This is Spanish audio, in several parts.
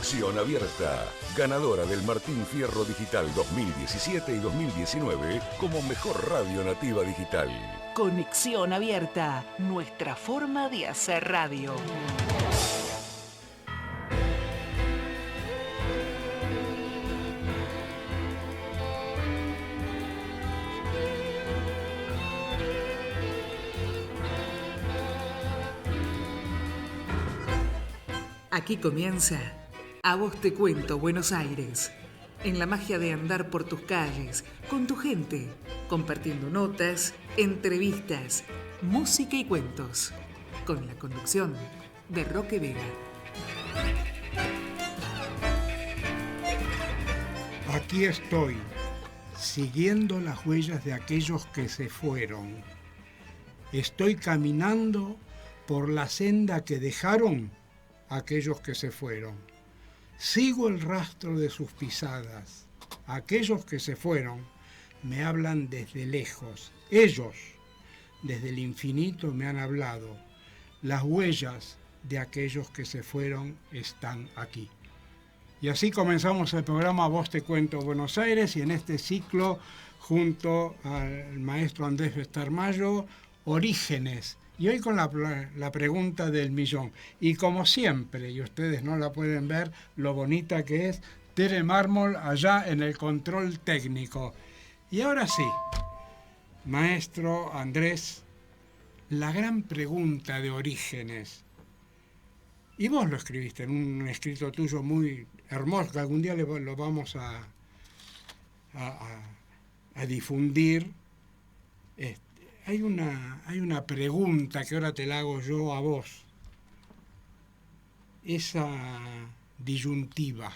Conexión Abierta, ganadora del Martín Fierro Digital 2017 y 2019 como mejor radio nativa digital. Conexión Abierta, nuestra forma de hacer radio. Aquí comienza A Vos Te Cuento Buenos Aires, en la magia de andar por tus calles, con tu gente, compartiendo notas, entrevistas, música y cuentos, con la conducción de Roque Vega. Aquí estoy, siguiendo las huellas de aquellos que se fueron. Estoy caminando por la senda que dejaron aquellos que se fueron. Sigo el rastro de sus pisadas. Aquellos que se fueron me hablan desde lejos. Ellos, desde el infinito, me han hablado. Las huellas de aquellos que se fueron están aquí. Y así comenzamos el programa Vos Te Cuento Buenos Aires, y en este ciclo, junto al maestro Andrés Bestarmayo, Orígenes. Y hoy con la pregunta del millón. Y como siempre, y ustedes no la pueden ver, lo bonita que es Tere Mármol allá en el control técnico. Y ahora sí, maestro Andrés, la gran pregunta de Orígenes. Y vos lo escribiste en un escrito tuyo muy hermoso, que algún día lo vamos a difundir. Hay una pregunta que ahora te la hago yo a vos. Esa disyuntiva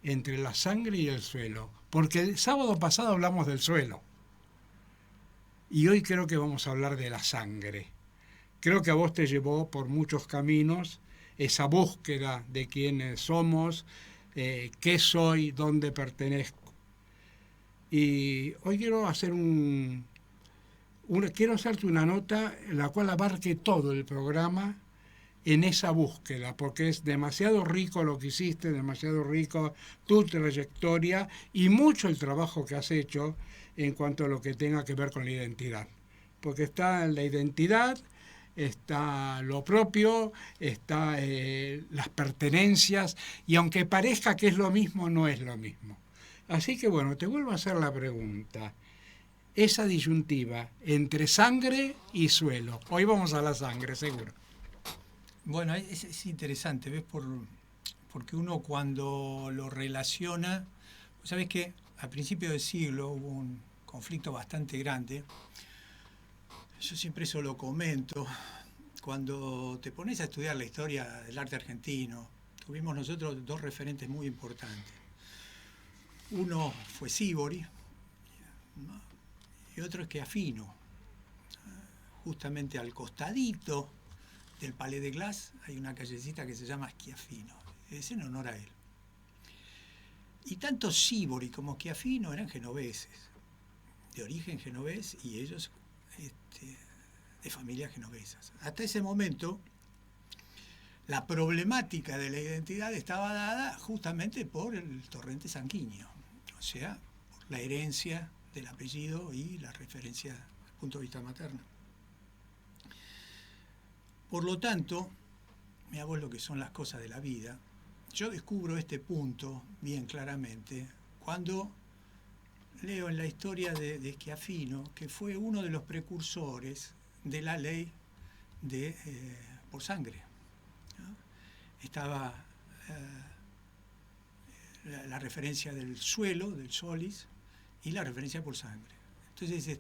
entre la sangre y el suelo. Porque el sábado pasado hablamos del suelo. Y hoy creo que vamos a hablar de la sangre. Creo que a vos te llevó por muchos caminos esa búsqueda de quiénes somos, qué soy, dónde pertenezco. Y hoy quiero hacer quiero hacerte una nota en la cual abarque todo el programa en esa búsqueda, porque es demasiado rico lo que hiciste, demasiado rico tu trayectoria y mucho el trabajo que has hecho en cuanto a lo que tenga que ver con la identidad. Porque está la identidad, está lo propio, está las pertenencias, y aunque parezca que es lo mismo, no es lo mismo. Así que bueno, te vuelvo a hacer la pregunta. Esa disyuntiva entre sangre y suelo. Hoy vamos a la sangre, seguro. Bueno, es interesante, ¿ves? Porque uno cuando lo relaciona, sabes que a principios del siglo hubo un conflicto bastante grande. Yo siempre eso lo comento. Cuando te pones a estudiar la historia del arte argentino, tuvimos nosotros dos referentes muy importantes. Uno fue Sívori, ¿no? Y otro es Schiaffino. Justamente al costadito del Palais de Glace hay una callecita que se llama Schiaffino. Es en honor a él. Y tanto Sívori como Schiaffino eran genoveses, de origen genovés, y ellos de familias genovesas. Hasta ese momento, la problemática de la identidad estaba dada justamente por el torrente sanguíneo, o sea, por la herencia del apellido y la referencia desde el punto de vista materno. Por lo tanto, mira vos lo que son las cosas de la vida, yo descubro este punto bien claramente cuando leo en la historia de Schiaffino, que fue uno de los precursores de la ley por sangre, ¿no? Estaba la referencia del suelo, del solis, y la referencia por sangre. Entonces,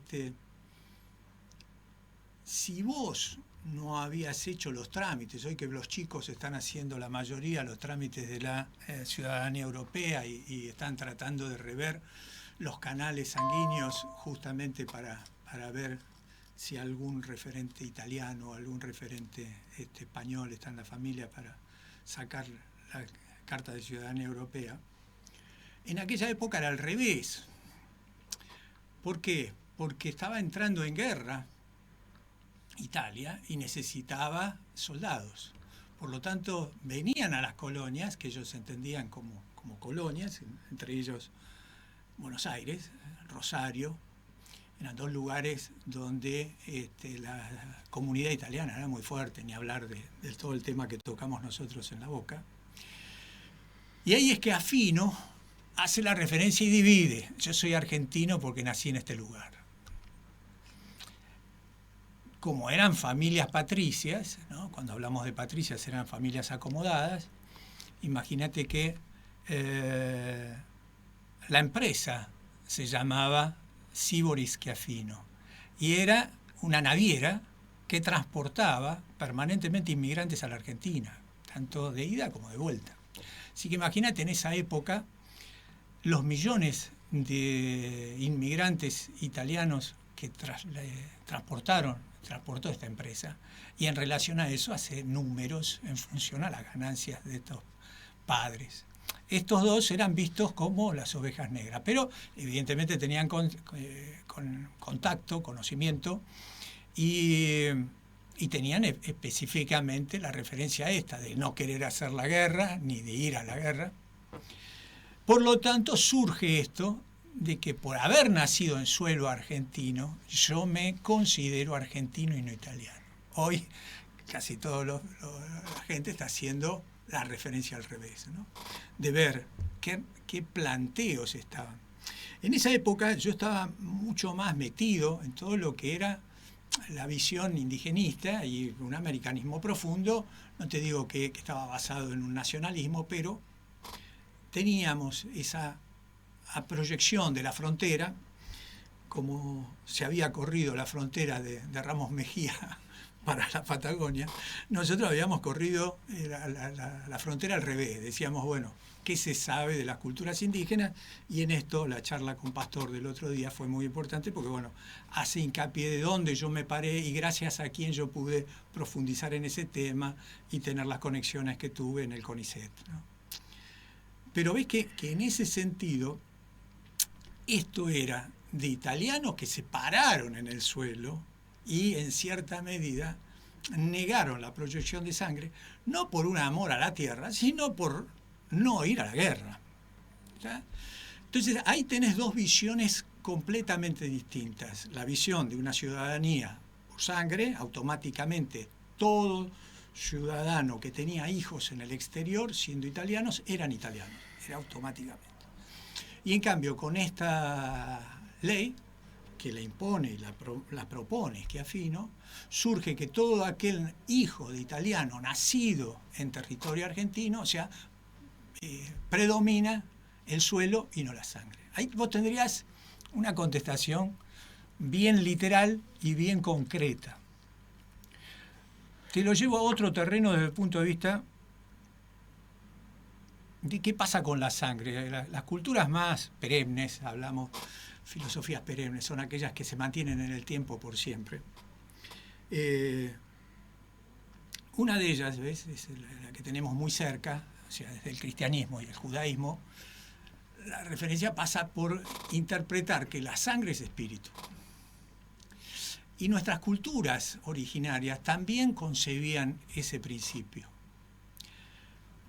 si vos no habías hecho los trámites, hoy que los chicos están haciendo la mayoría los trámites de la ciudadanía europea y están tratando de rever los canales sanguíneos justamente para ver si algún referente italiano o algún referente español está en la familia para sacar la carta de ciudadanía europea. En aquella época era al revés. ¿Por qué? Porque estaba entrando en guerra Italia y necesitaba soldados. Por lo tanto, venían a las colonias, que ellos entendían como colonias, entre ellos Buenos Aires, Rosario. Eran dos lugares donde la comunidad italiana era muy fuerte, ni hablar de todo el tema que tocamos nosotros en La Boca. Y ahí es que Afino hace la referencia y divide. Yo soy argentino porque nací en este lugar. Como eran familias patricias, ¿no? Cuando hablamos de patricias eran familias acomodadas, imagínate que la empresa se llamaba Sibori Schiaffino y era una naviera que transportaba permanentemente inmigrantes a la Argentina, tanto de ida como de vuelta. Así que imagínate en esa época los millones de inmigrantes italianos que transportó esta empresa, y en relación a eso hace números en función a las ganancias de estos padres. Estos dos eran vistos como las ovejas negras, pero evidentemente tenían contacto, conocimiento, y tenían específicamente la referencia a esta, de no querer hacer la guerra, ni de ir a la guerra. Por lo tanto, surge esto de que por haber nacido en suelo argentino, yo me considero argentino y no italiano. Hoy casi toda la gente está haciendo la referencia al revés, ¿no? De ver qué planteos estaban. En esa época yo estaba mucho más metido en todo lo que era la visión indigenista y un americanismo profundo. No te digo que estaba basado en un nacionalismo, pero teníamos esa proyección de la frontera, como se había corrido la frontera de Ramos Mejía para la Patagonia. Nosotros habíamos corrido la frontera al revés. Decíamos, bueno, ¿qué se sabe de las culturas indígenas? Y en esto la charla con Pastor del otro día fue muy importante porque, bueno, hace hincapié de dónde yo me paré y gracias a quién yo pude profundizar en ese tema y tener las conexiones que tuve en el CONICET, ¿no? Pero ves que en ese sentido, esto era de italianos que se pararon en el suelo y en cierta medida negaron la proyección de sangre, no por un amor a la tierra, sino por no ir a la guerra. ¿Ya? Entonces ahí tenés dos visiones completamente distintas. La visión de una ciudadanía por sangre, automáticamente todo ciudadano que tenía hijos en el exterior, siendo italianos, eran italianos, era automáticamente. Y en cambio, con esta ley, que la impone y la propone Schiaffino, surge que todo aquel hijo de italiano nacido en territorio argentino, o sea, predomina el suelo y no la sangre. Ahí vos tendrías una contestación bien literal y bien concreta. Te lo llevo a otro terreno desde el punto de vista de qué pasa con la sangre. Las culturas más perennes, hablamos filosofías perennes, son aquellas que se mantienen en el tiempo por siempre. Una de ellas, ¿ves?, es la que tenemos muy cerca, o sea, desde el cristianismo y el judaísmo. La referencia pasa por interpretar que la sangre es espíritu. Y nuestras culturas originarias también concebían ese principio.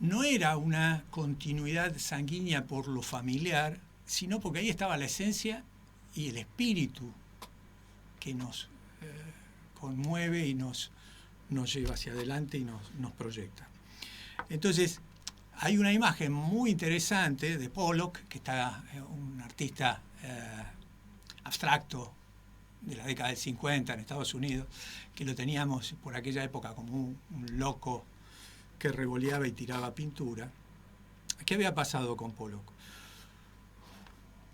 No era una continuidad sanguínea por lo familiar, sino porque ahí estaba la esencia y el espíritu que nos conmueve y nos lleva hacia adelante y nos proyecta. Entonces, hay una imagen muy interesante de Pollock, que está un artista abstracto de la década del 50 en Estados Unidos, que lo teníamos por aquella época como un loco que revoleaba y tiraba pintura. ¿Qué había pasado con Pollock?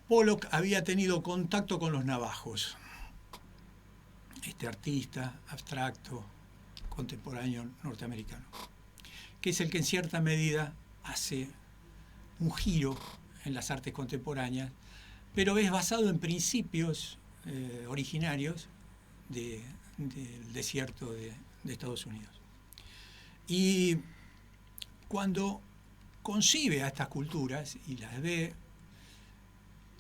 Pollock había tenido contacto con los navajos, este artista abstracto contemporáneo norteamericano, que es el que en cierta medida hace un giro en las artes contemporáneas, pero es basado en principios originarios del desierto de Estados Unidos. Y cuando concibe a estas culturas y las ve,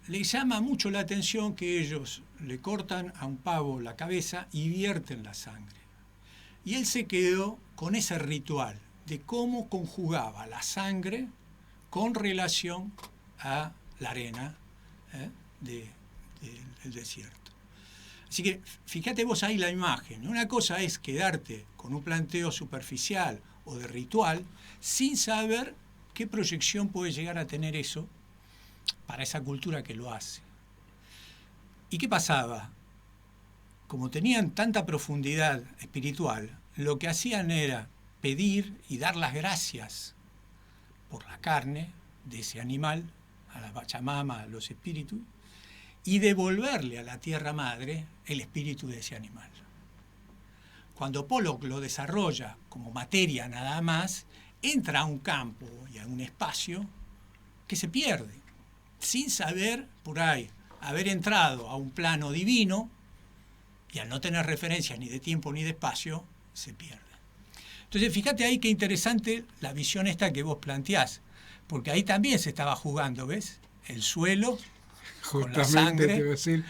le llama mucho la atención que ellos le cortan a un pavo la cabeza y vierten la sangre. Y él se quedó con ese ritual, de cómo conjugaba la sangre con relación a la arena del desierto. Así que fíjate vos ahí la imagen. Una cosa es quedarte con un planteo superficial o de ritual sin saber qué proyección puede llegar a tener eso para esa cultura que lo hace. ¿Y qué pasaba? Como tenían tanta profundidad espiritual, lo que hacían era pedir y dar las gracias por la carne de ese animal, a la Pachamama, a los espíritus, y devolverle a la tierra madre el espíritu de ese animal. Cuando Pollock lo desarrolla como materia nada más, entra a un campo y a un espacio que se pierde, sin saber por ahí haber entrado a un plano divino, y al no tener referencias ni de tiempo ni de espacio, se pierde. Entonces, fíjate ahí qué interesante la visión esta que vos planteás, porque ahí también se estaba jugando, ¿ves? El suelo con la sangre. Te voy a decir,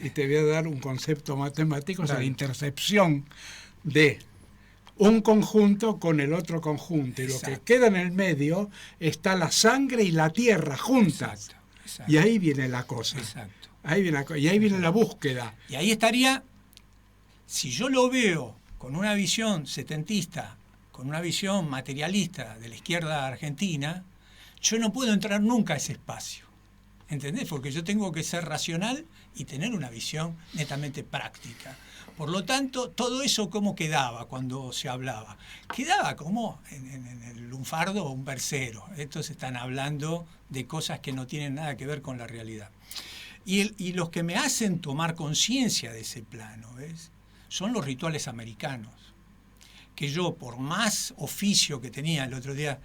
y te voy a dar un concepto matemático, Claro. es la intercepción de un conjunto con el otro conjunto. Y lo que Exacto. queda en el medio está la sangre y la tierra juntas. Exacto, exacto. Y ahí viene la cosa. Exacto. Y ahí viene la búsqueda. Y ahí estaría, si yo lo veo con una visión setentista, con una visión materialista de la izquierda argentina, yo no puedo entrar nunca a ese espacio. ¿Entendés? Porque yo tengo que ser racional y tener una visión netamente práctica. Por lo tanto, todo eso ¿cómo quedaba cuando se hablaba? Quedaba como en el lunfardo o un versero. Estos están hablando de cosas que no tienen nada que ver con la realidad. Y los que me hacen tomar conciencia de ese plano, ¿ves? Son los rituales americanos. Que yo, por más oficio que tenía, el otro día,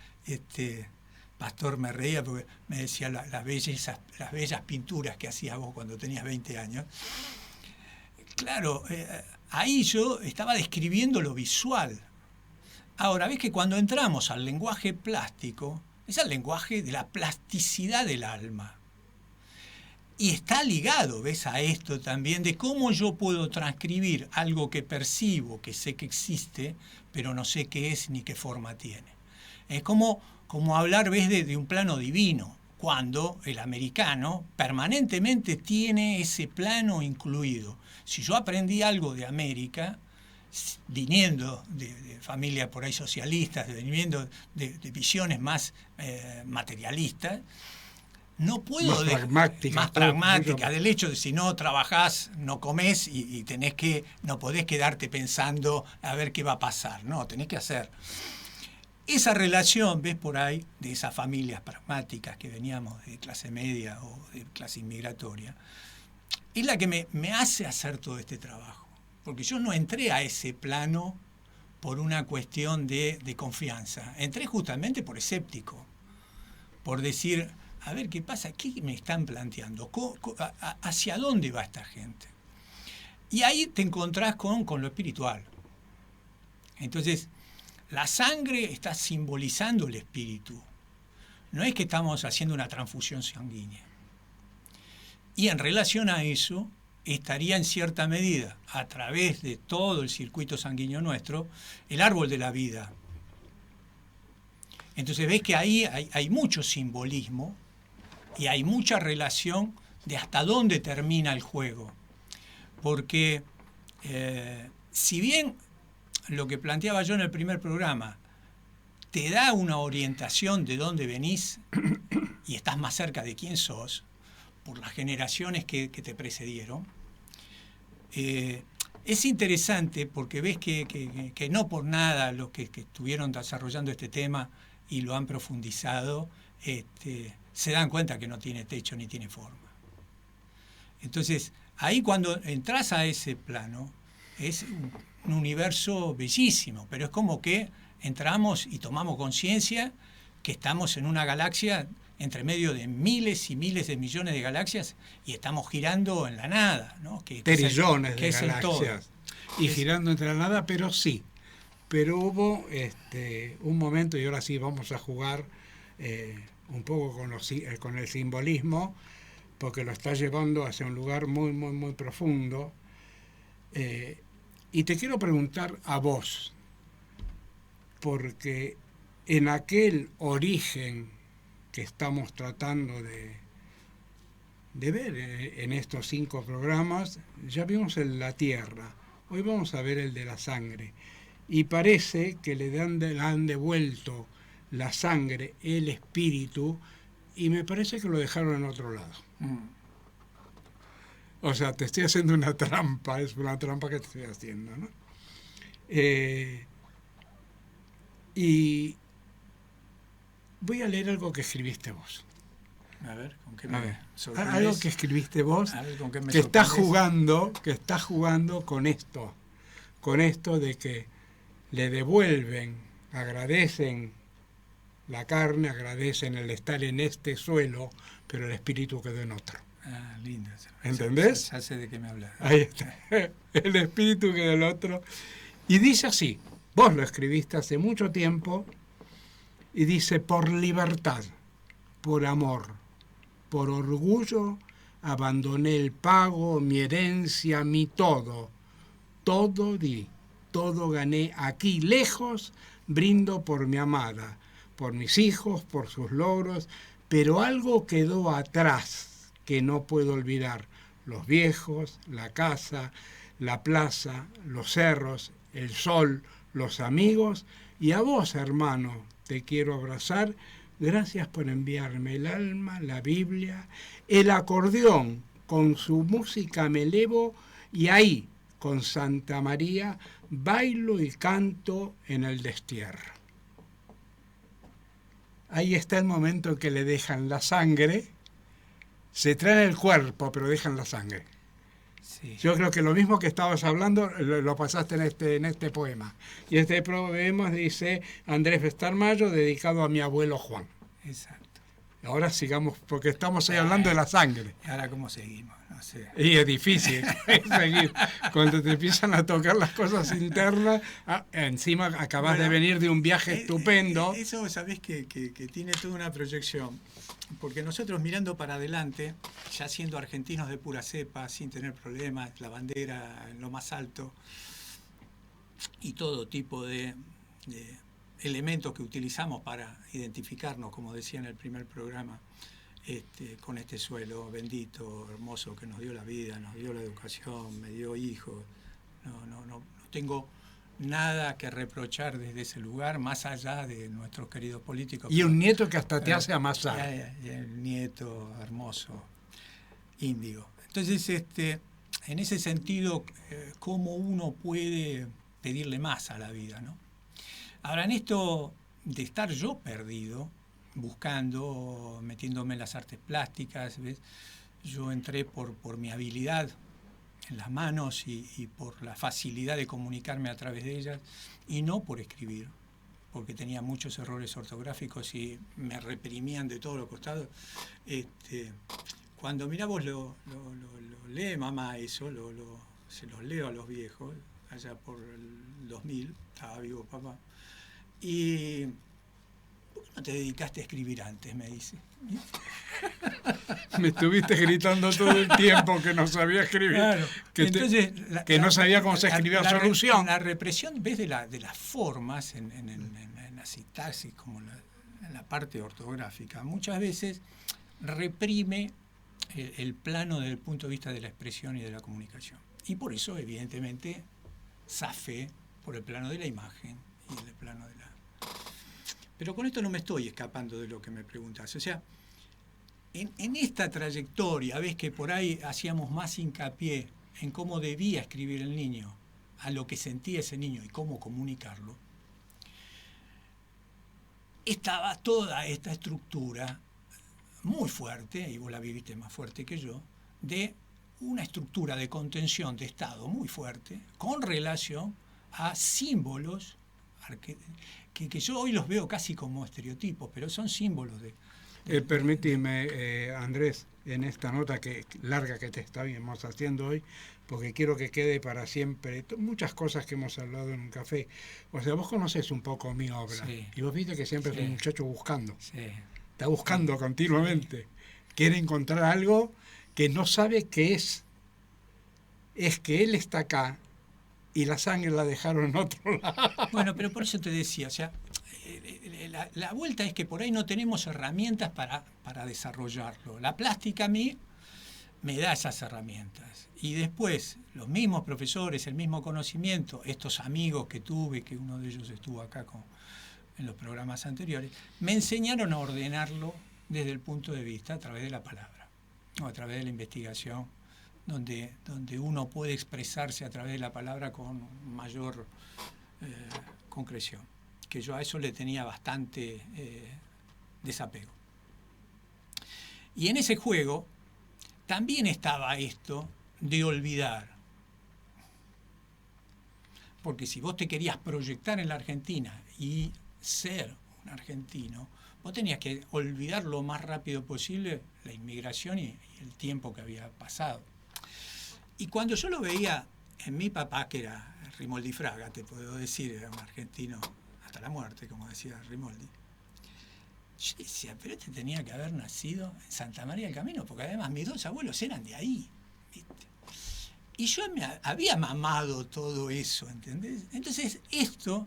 Pastor me reía porque me decía las bellas pinturas que hacías vos cuando tenías 20 años. Claro, ahí yo estaba describiendo lo visual. Ahora, ves que cuando entramos al lenguaje plástico, es el lenguaje de la plasticidad del alma. Y está ligado, ves, a esto también de cómo yo puedo transcribir algo que percibo, que sé que existe, pero no sé qué es ni qué forma tiene. Es como hablar, ves, de un plano divino, cuando el americano permanentemente tiene ese plano incluido. Si yo aprendí algo de América, viniendo de familias por ahí socialistas, viniendo de visiones más materialistas, no puedo más pragmática del hecho de si no trabajás, no comés y no podés quedarte pensando a ver qué va a pasar. No, tenés que hacer. Esa relación, ves por ahí, de esas familias pragmáticas que veníamos de clase media o de clase inmigratoria, es la que me hace hacer todo este trabajo. Porque yo no entré a ese plano por una cuestión de confianza. Entré justamente por escéptico, por decir, a ver qué pasa, qué me están planteando, hacia dónde va esta gente. Y ahí te encontrás con lo espiritual. Entonces, la sangre está simbolizando el espíritu. No es que estamos haciendo una transfusión sanguínea. Y en relación a eso, estaría en cierta medida, a través de todo el circuito sanguíneo nuestro, el árbol de la vida. Entonces ves que ahí hay mucho simbolismo y hay mucha relación de hasta dónde termina el juego. Porque si bien lo que planteaba yo en el primer programa te da una orientación de dónde venís y estás más cerca de quién sos, por las generaciones que te precedieron, es interesante porque ves que no por nada los que estuvieron desarrollando este tema y lo han profundizado, se dan cuenta que no tiene techo ni tiene forma. Entonces, ahí cuando entras a ese plano, es un universo bellísimo, pero es como que entramos y tomamos conciencia que estamos en una galaxia entre medio de miles y miles de millones de galaxias y estamos girando en la nada, ¿no? Trillones de galaxias. Y girando entre la nada, pero sí. Pero hubo un momento, y ahora sí vamos a jugar un poco con el simbolismo, porque lo está llevando hacia un lugar muy, muy, muy profundo. Y te quiero preguntar a vos, porque en aquel origen que estamos tratando de ver en estos 5 programas, ya vimos el de la tierra, hoy vamos a ver el de la sangre. Y parece que le han devuelto la sangre, el espíritu, y me parece que lo dejaron en otro lado. O sea, te estoy haciendo una trampa, es una trampa que te estoy haciendo, ¿no? Y voy a leer algo que escribiste vos. A ver, ¿con qué me sorprendes? Algo que escribiste vos, a ver, ¿con qué me que está sorprendes? jugando con esto de que le devuelven, agradecen la carne, agradecen el estar en este suelo, pero el espíritu quedó en otro. Ah, linda. ¿Entendés? Ya sé de qué me hablas. Ahí está. El espíritu quedó en el otro. Y dice así, vos lo escribiste hace mucho tiempo, y dice, por libertad, por amor, por orgullo, abandoné el pago, mi herencia, mi todo. Todo di, todo gané aquí, lejos, brindo por mi amada, por mis hijos, por sus logros, pero algo quedó atrás que no puedo olvidar. Los viejos, la casa, la plaza, los cerros, el sol, los amigos, y a vos, hermano, te quiero abrazar. Gracias por enviarme el alma, la Biblia, el acordeón, con su música me elevo, y ahí, con Santa María, bailo y canto en el destierro. Ahí está el momento en que le dejan la sangre, se traen el cuerpo, pero dejan la sangre. Sí. Yo creo que lo mismo que estabas hablando lo pasaste en este poema. Y este poema dice Andrés Bestarmayo, dedicado a mi abuelo Juan. Exacto. Ahora sigamos, porque estamos ahí hablando de la sangre. ¿Y ahora cómo seguimos? No sé. Y es difícil seguir. Cuando te empiezan a tocar las cosas internas, encima acabas de venir de un viaje estupendo. Eso sabés que tiene toda una proyección. Porque nosotros mirando para adelante, ya siendo argentinos de pura cepa, sin tener problemas, la bandera en lo más alto, y todo tipo de elementos que utilizamos para identificarnos, como decía en el primer programa, con este suelo bendito, hermoso, que nos dio la vida, nos dio la educación, me dio hijos. No tengo nada que reprochar desde ese lugar, más allá de nuestros queridos políticos. Y un nieto que hasta te hace amasar. El nieto hermoso, Índigo. Entonces, en ese sentido, ¿cómo uno puede pedirle más a la vida, ¿no? Ahora, en esto de estar yo perdido, buscando, metiéndome en las artes plásticas, ¿ves? Yo entré por mi habilidad en las manos y por la facilidad de comunicarme a través de ellas, y no por escribir, porque tenía muchos errores ortográficos y me reprimían de todos los costados. Cuando mirá vos lo lee mamá eso, se los leo a los viejos, allá por el 2000, estaba vivo papá, y ¿por qué no te dedicaste a escribir antes?, me dice. Me estuviste gritando todo el tiempo que no sabía escribir, Claro. Entonces, no sabía cómo se escribía solución. La represión, ves, de las formas en la sintaxis, como en la parte ortográfica, muchas veces reprime el plano desde el punto de vista de la expresión y de la comunicación. Y por eso, evidentemente, zafé por el plano de la imagen y el plano de la... Pero con esto no me estoy escapando de lo que me preguntás. O sea, en esta trayectoria, ves que por ahí hacíamos más hincapié en cómo debía escribir el niño, a lo que sentía ese niño y cómo comunicarlo, estaba toda esta estructura muy fuerte, y vos la viviste más fuerte que yo, de una estructura de contención de Estado muy fuerte con relación a símbolos que yo hoy los veo casi como estereotipos, pero son símbolos de... Permíteme, Andrés, en esta nota larga que te estamos haciendo hoy, porque quiero que quede para siempre muchas cosas que hemos hablado en un café. O sea, vos conocés un poco mi obra, sí. Y vos viste que siempre es un muchacho buscando. Sí. Está buscando continuamente. Sí. Quiere encontrar algo que no sabe qué es. Es que él está acá y la sangre la dejaron en otro lado. Bueno, pero por eso te decía, o sea, la vuelta es que por ahí no tenemos herramientas para desarrollarlo. La plástica a mí me da esas herramientas. Y después, los mismos profesores, el mismo conocimiento, estos amigos que tuve, que uno de ellos estuvo acá en los programas anteriores, me enseñaron a ordenarlo desde el punto de vista a través de la palabra, o a través de la investigación, donde uno puede expresarse a través de la palabra con mayor concreción. Que yo a eso le tenía bastante desapego. Y en ese juego también estaba esto de olvidar. Porque si vos te querías proyectar en la Argentina y ser un argentino, vos tenías que olvidar lo más rápido posible la inmigración y el tiempo que había pasado. Y cuando yo lo veía en mi papá, que era Rimoldi Fraga, te puedo decir, era un argentino hasta la muerte, como decía Rimoldi, yo decía, pero este tenía que haber nacido en Santa María del Camino, porque además mis dos abuelos eran de ahí, ¿viste? Y yo me había mamado todo eso, ¿entendés? Entonces esto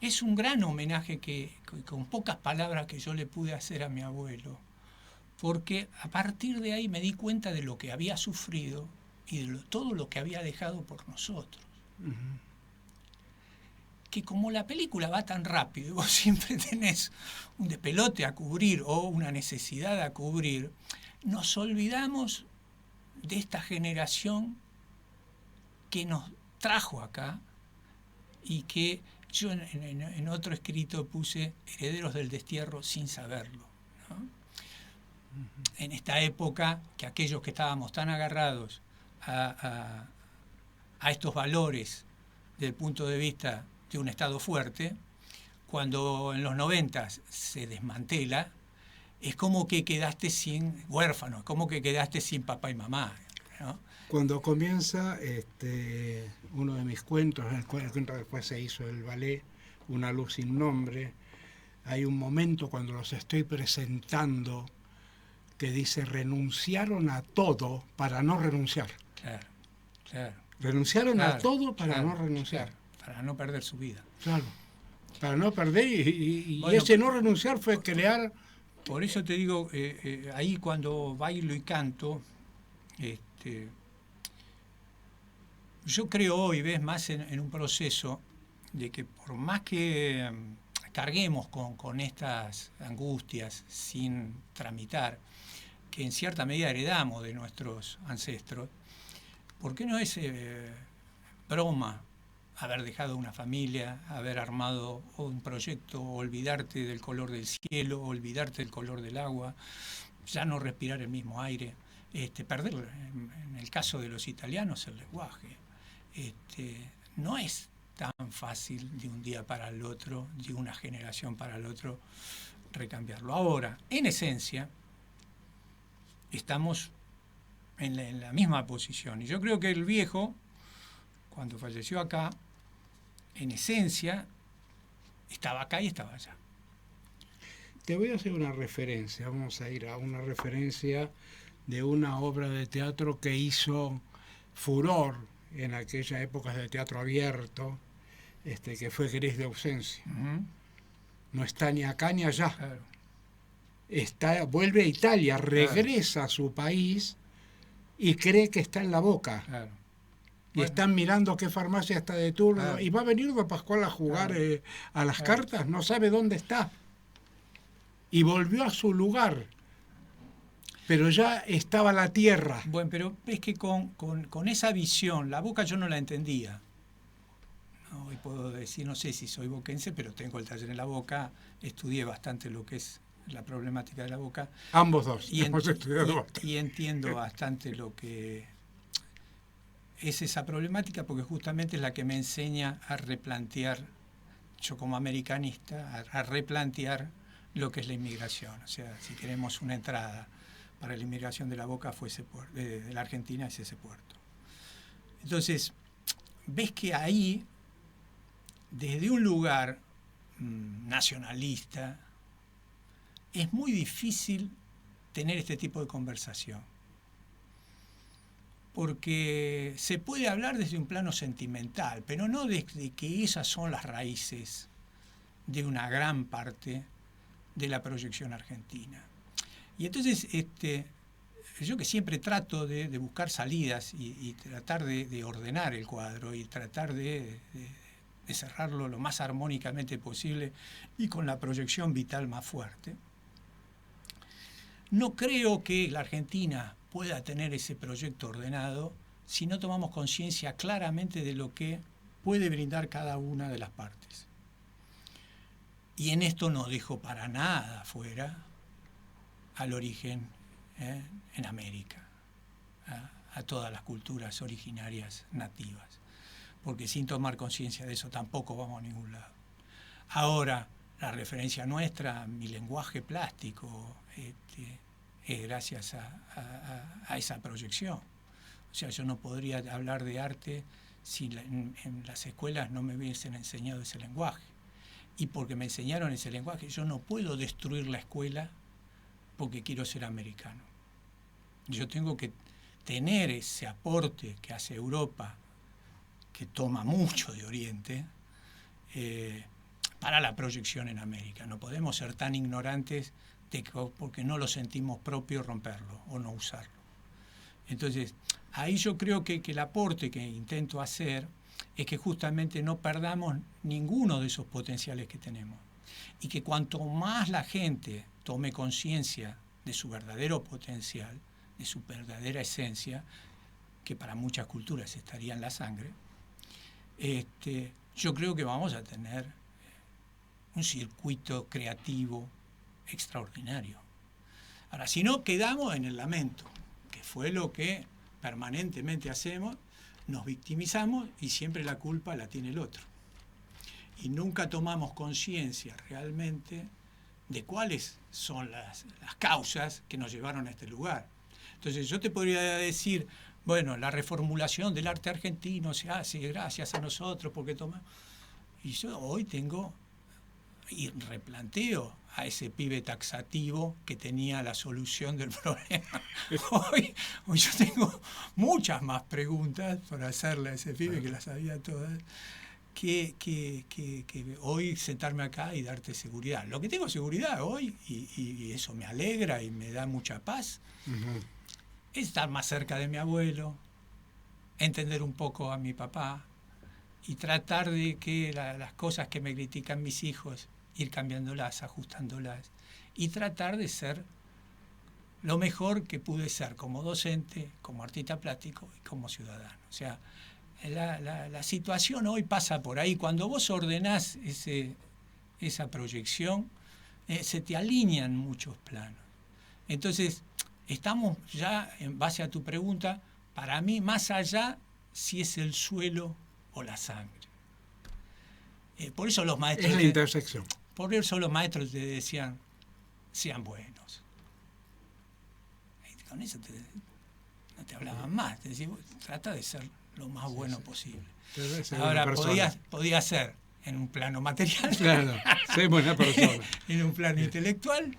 es un gran homenaje que con pocas palabras que yo le pude hacer a mi abuelo, porque a partir de ahí me di cuenta de lo que había sufrido y de todo lo que había dejado por nosotros. Uh-huh. Que como la película va tan rápido y vos siempre tenés un despelote a cubrir o una necesidad a cubrir, nos olvidamos de esta generación que nos trajo acá y que yo en otro escrito puse herederos del destierro sin saberlo, ¿no? En esta época que aquellos que estábamos tan agarrados a estos valores desde el punto de vista de un Estado fuerte, cuando en los 90 se desmantela, es como que quedaste sin huérfano, es como que quedaste sin papá y mamá, ¿no? Cuando comienza uno de mis cuentos, el cuento después se hizo el ballet, Una luz sin nombre, hay un momento cuando los estoy presentando que dice, renunciaron a todo para no renunciar. Claro, claro. Renunciaron claro, a todo para claro, no renunciar. Claro, para no perder su vida. Claro, para no perder y Bueno, ese no renunciar fue crear... Por eso te digo, ahí cuando bailo y canto, yo creo hoy, ves, más en un proceso de que por más que carguemos con estas angustias sin tramitar, que en cierta medida heredamos de nuestros ancestros, ¿por qué no es broma haber dejado una familia, haber armado un proyecto, olvidarte del color del cielo, olvidarte del color del agua, ya no respirar el mismo aire, perder, en el caso de los italianos, el lenguaje? No es tan fácil de un día para el otro, de una generación para el otro, recambiarlo. Ahora, en esencia, estamos en la misma posición. Y yo creo que el viejo, cuando falleció acá, en esencia, estaba acá y estaba allá. Te voy a hacer una referencia, vamos a ir a una referencia de una obra de teatro que hizo furor en aquella época de teatro abierto, que fue Gris de ausencia. Uh-huh. No está ni acá ni allá. Claro. Vuelve a Italia, regresa a su país y cree que está en La Boca. Claro. Y están mirando qué farmacia está de turno. Claro. Y va a venir Don Pascual a jugar a las cartas, no sabe dónde está. Y volvió a su lugar. Pero ya estaba la tierra. Bueno, pero es que con esa visión, La Boca yo no la entendía. No, hoy puedo decir, no sé si soy boquense, pero tengo el taller en La Boca, estudié bastante lo que es la problemática de La Boca. Ambos dos hemos estudiado bastante. Y entiendo bastante lo que es esa problemática, porque justamente es la que me enseña a replantear, yo como americanista, a replantear lo que es la inmigración. O sea, si queremos una entrada para la inmigración de La Boca, fue ese puerto, de la Argentina es ese puerto. Entonces, ves que ahí, desde un lugar nacionalista, es muy difícil tener este tipo de conversación. porque se puede hablar desde un plano sentimental, pero no desde que esas son las raíces de una gran parte de la proyección argentina. Y entonces, yo que siempre trato de buscar salidas y tratar de ordenar el cuadro y tratar de cerrarlo lo más armónicamente posible y con la proyección vital más fuerte, no creo que la Argentina pueda tener ese proyecto ordenado si no tomamos conciencia claramente de lo que puede brindar cada una de las partes. Y en esto no dejo para nada fuera al origen en América, a todas las culturas originarias nativas, porque sin tomar conciencia de eso tampoco vamos a ningún lado. Ahora, la referencia nuestra, mi lenguaje plástico, es gracias a esa proyección. O sea, yo no podría hablar de arte si en las escuelas no me hubiesen enseñado ese lenguaje. Y porque me enseñaron ese lenguaje, yo no puedo destruir la escuela porque quiero ser americano. Yo tengo que tener ese aporte que hace Europa, que toma mucho de Oriente, para la proyección en América. No podemos ser tan ignorantes porque no lo sentimos propio romperlo o no usarlo. Entonces, ahí yo creo que el aporte que intento hacer es que justamente no perdamos ninguno de esos potenciales que tenemos. Y que cuanto más la gente tome conciencia de su verdadero potencial, de su verdadera esencia, que para muchas culturas estaría en la sangre, yo creo que vamos a tener un circuito creativo extraordinario. Ahora, si no, quedamos en el lamento, que fue lo que permanentemente hacemos, nos victimizamos y siempre la culpa la tiene el otro. Y nunca tomamos conciencia realmente de cuáles son las causas que nos llevaron a este lugar. Entonces yo te podría decir, bueno, la reformulación del arte argentino se hace gracias a nosotros porque tomamos... Y yo hoy tengo y replanteo a ese pibe taxativo que tenía la solución del problema. Hoy yo tengo muchas más preguntas para hacerle a ese pibe que las sabía todas, que hoy sentarme acá y darte seguridad. Lo que tengo seguridad hoy, y eso me alegra y me da mucha paz, es estar más cerca de mi abuelo, entender un poco a mi papá y tratar de que las cosas que me critican mis hijos, ir cambiándolas, ajustándolas y tratar de ser lo mejor que pude ser como docente, como artista plástico y como ciudadano. O sea, la situación hoy pasa por ahí. Cuando vos ordenás esa proyección, se te alinean muchos planos. Entonces, estamos ya, en base a tu pregunta, para mí, más allá si es el suelo o la sangre. Por eso los maestros... Es la intersección. Por eso los maestros te decían, sean buenos. Y con eso no te hablaban más. Te decían, trata de ser lo más bueno posible. Ahora, podía ser en un plano material, claro, ser buena persona. En un plano intelectual,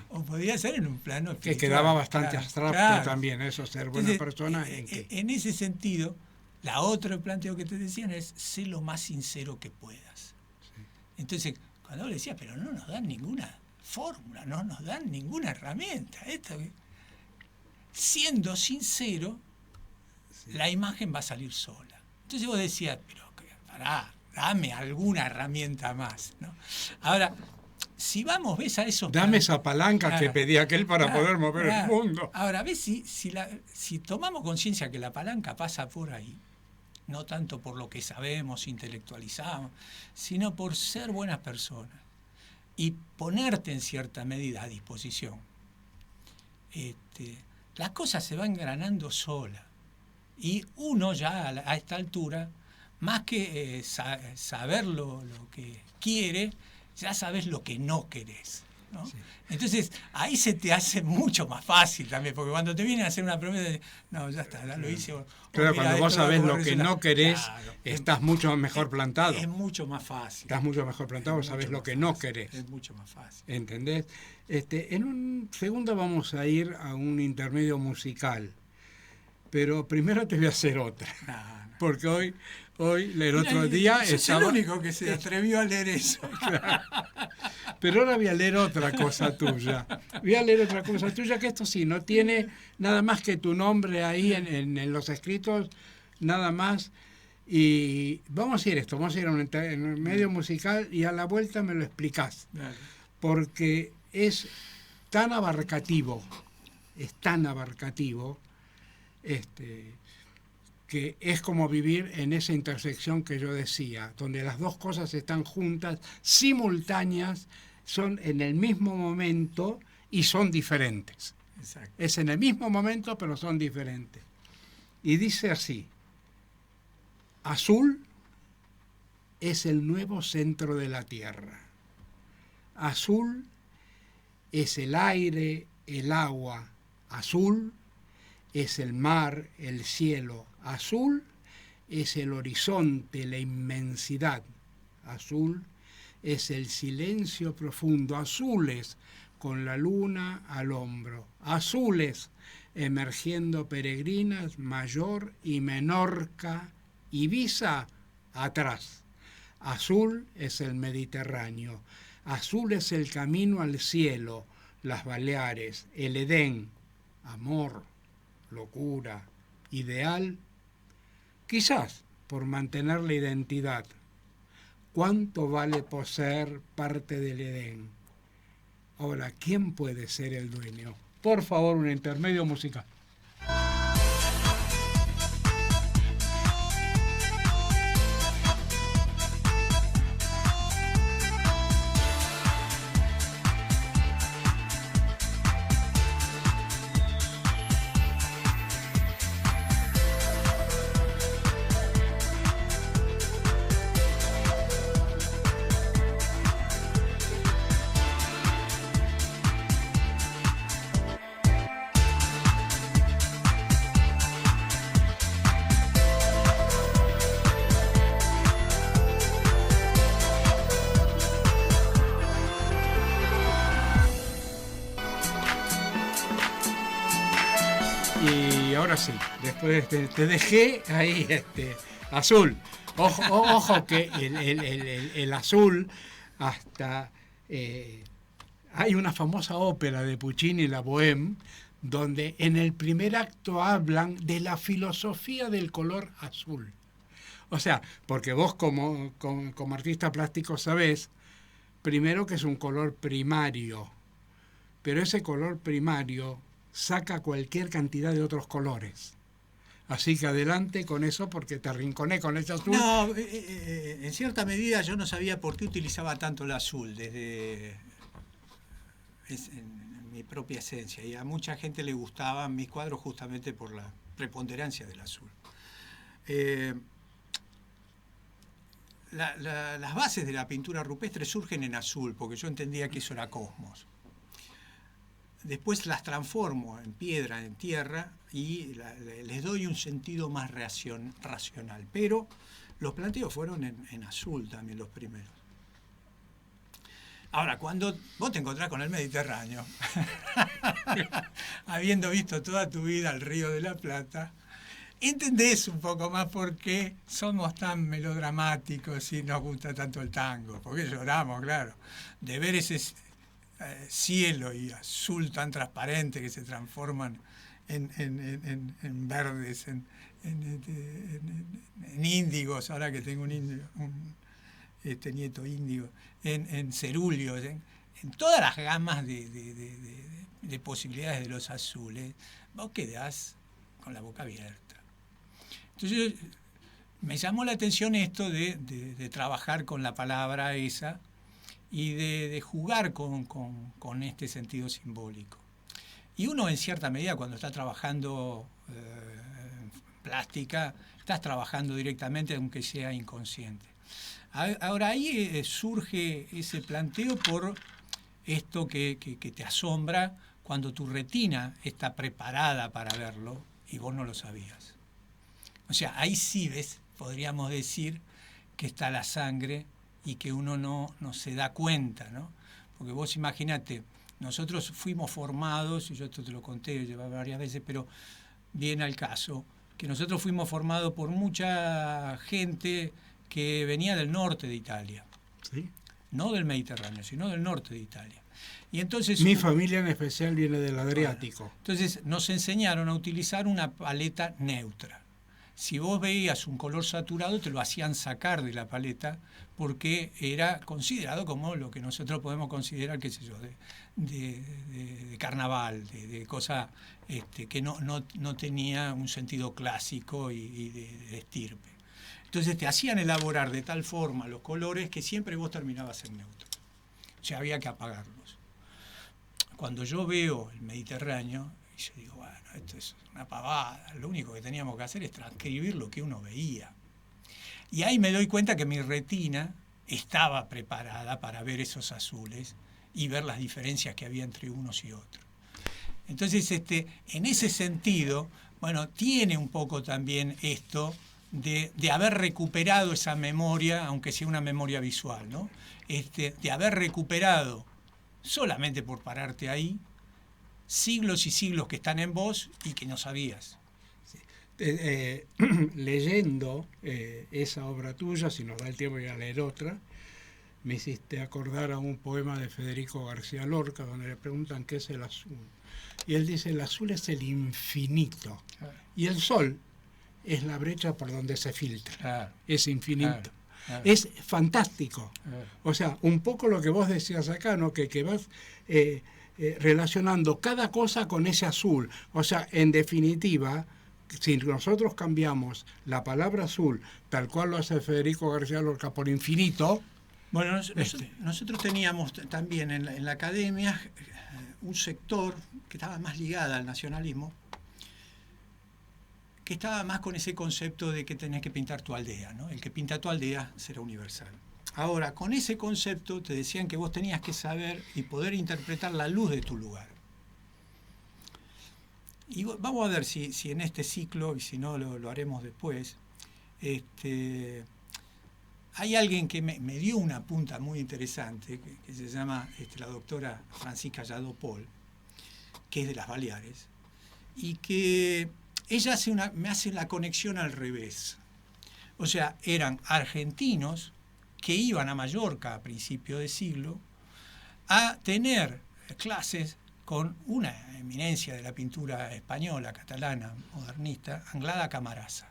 o podía ser en un plano espiritual. Que quedaba bastante abstracto también, eso, ser buena persona. En ese sentido, la otra planteo que te decían es, sé lo más sincero que puedas. Sí. Entonces, cuando le decía, pero no nos dan ninguna fórmula, no nos dan ninguna herramienta. Siendo sincero, la imagen va a salir sola. Entonces vos decías, pero pará, dame alguna herramienta más, ¿no? Ahora, si ves a esos... Dame esa palanca que pedía aquel para poder mover el mundo. Ahora, ves, si tomamos conciencia que la palanca pasa por ahí, no tanto por lo que sabemos, intelectualizamos, sino por ser buenas personas y ponerte en cierta medida a disposición. Las cosas se van engranando sola. Y uno ya a esta altura, más que saber lo que quiere, ya sabes lo que no querés, ¿no? Sí. Entonces, ahí se te hace mucho más fácil también, porque cuando te vienen a hacer una promesa, no, ya está, ya lo hice. Claro, cuando vos sabés lo que no querés, claro, estás mucho mejor plantado. Es mucho más fácil. Estás mucho mejor plantado, sabés lo que no querés. Es mucho más fácil. ¿Entendés? En un segundo vamos a ir a un intermedio musical. pero primero te voy a hacer otra. No. Porque hoy el otro Mira, día sos estaba... el único que se atrevió a leer eso. Pero ahora voy a leer otra cosa tuya. Voy a leer otra cosa tuya, que esto sí, no tiene nada más que tu nombre ahí en los escritos, nada más. Y vamos a ir vamos a ir a un medio musical y a la vuelta me lo explicás. Dale. Porque es tan abarcativo, que es como vivir en esa intersección que yo decía, donde las dos cosas están juntas, simultáneas, son en el mismo momento y son diferentes. Exacto. Es en el mismo momento, pero son diferentes. Y dice así: azul es el nuevo centro de la Tierra. Azul es el aire, el agua. Azul es el mar, el cielo. Azul es el horizonte, la inmensidad. Azul es el silencio profundo. Azules con la luna al hombro. Azules emergiendo peregrinas, Mayor y Menorca, Ibiza atrás. Azul es el Mediterráneo. Azul es el camino al cielo, las Baleares, el Edén. Amor, locura, ideal, quizás por mantener la identidad. ¿Cuánto vale poseer parte del Edén? Ahora, ¿quién puede ser el dueño? Por favor, un intermedio musical. Y ahora sí, después te dejé ahí azul. Ojo que el azul hasta... hay una famosa ópera de Puccini, La Bohème, donde en el primer acto hablan de la filosofía del color azul. O sea, porque vos como artista plástico sabés, primero que es un color primario, pero ese color primario saca cualquier cantidad de otros colores. Así que adelante con eso, porque te arrinconé con ese azul. No, en cierta medida yo no sabía por qué utilizaba tanto el azul en mi propia esencia, y a mucha gente le gustaban mis cuadros justamente por la preponderancia del azul. Las bases de la pintura rupestre surgen en azul, porque yo entendía que eso era cosmos. Después las transformo en piedra, en tierra, y les doy un sentido más racional. Pero los planteos fueron en azul también los primeros. Ahora, cuando vos te encontrás con el Mediterráneo, habiendo visto toda tu vida el Río de la Plata, entendés un poco más por qué somos tan melodramáticos y nos gusta tanto el tango. Porque lloramos, claro, de ver ese cielo y azul tan transparente que se transforman en verdes, en índigos, ahora que tengo un nieto índigo, en cerúleos, en todas las gamas de posibilidades de los azules, vos quedás con la boca abierta. Entonces me llamó la atención esto de trabajar con la palabra esa y de jugar con este sentido simbólico. Y uno, en cierta medida, cuando está trabajando plástica, estás trabajando directamente, aunque sea inconsciente. Ahora ahí surge ese planteo por esto que te asombra cuando tu retina está preparada para verlo y vos no lo sabías. O sea, ahí sí ves, podríamos decir, que está la sangre y que uno no se da cuenta, ¿no? Porque vos imaginate, nosotros fuimos formados, y yo esto te lo conté varias veces, pero viene al caso que nosotros fuimos formados por mucha gente que venía del norte de Italia. ¿Sí? No del Mediterráneo, sino del norte de Italia. Y entonces, Mi familia en especial viene del Adriático. bueno, entonces nos enseñaron a utilizar una paleta neutra. Si vos veías un color saturado, te lo hacían sacar de la paleta porque era considerado como lo que nosotros podemos considerar, qué sé yo, de carnaval, de cosa que no tenía un sentido clásico y de estirpe. Entonces te hacían elaborar de tal forma los colores que siempre vos terminabas en neutro. O sea, había que apagarlos. Cuando yo veo el Mediterráneo, yo digo, bueno, esto es una pavada, lo único que teníamos que hacer es transcribir lo que uno veía. Y ahí me doy cuenta que mi retina estaba preparada para ver esos azules y ver las diferencias que había entre unos y otros. Entonces, en ese sentido, bueno, tiene un poco también esto de haber recuperado esa memoria, aunque sea una memoria visual, ¿no? De haber recuperado, solamente por pararte ahí, siglos y siglos que están en vos y que no sabías. Leyendo esa obra tuya, si nos da el tiempo voy a leer otra, me hiciste acordar a un poema de Federico García Lorca donde le preguntan qué es el azul. Y él dice, el azul es el infinito y el sol es la brecha por donde se filtra. Es infinito. Es fantástico. O sea, un poco lo que vos decías acá, ¿no? Que vas relacionando cada cosa con ese azul. O sea, en definitiva, si nosotros cambiamos la palabra azul, tal cual lo hace Federico García Lorca, por infinito... Bueno, nosotros teníamos también en la academia un sector que estaba más ligado al nacionalismo, que estaba más con ese concepto de que tenés que pintar tu aldea, ¿no? El que pinta tu aldea será universal. Ahora, con ese concepto te decían que vos tenías que saber y poder interpretar la luz de tu lugar. Y vamos a ver si en este ciclo, y si no lo haremos después, hay alguien que me dio una punta muy interesante, que se llama la doctora Francisca Jadot Pol, que es de las Baleares, y que ella me hace la conexión al revés. O sea, eran argentinos que iban a Mallorca a principio de siglo a tener clases con una eminencia de la pintura española, catalana, modernista, Anglada Camarasa.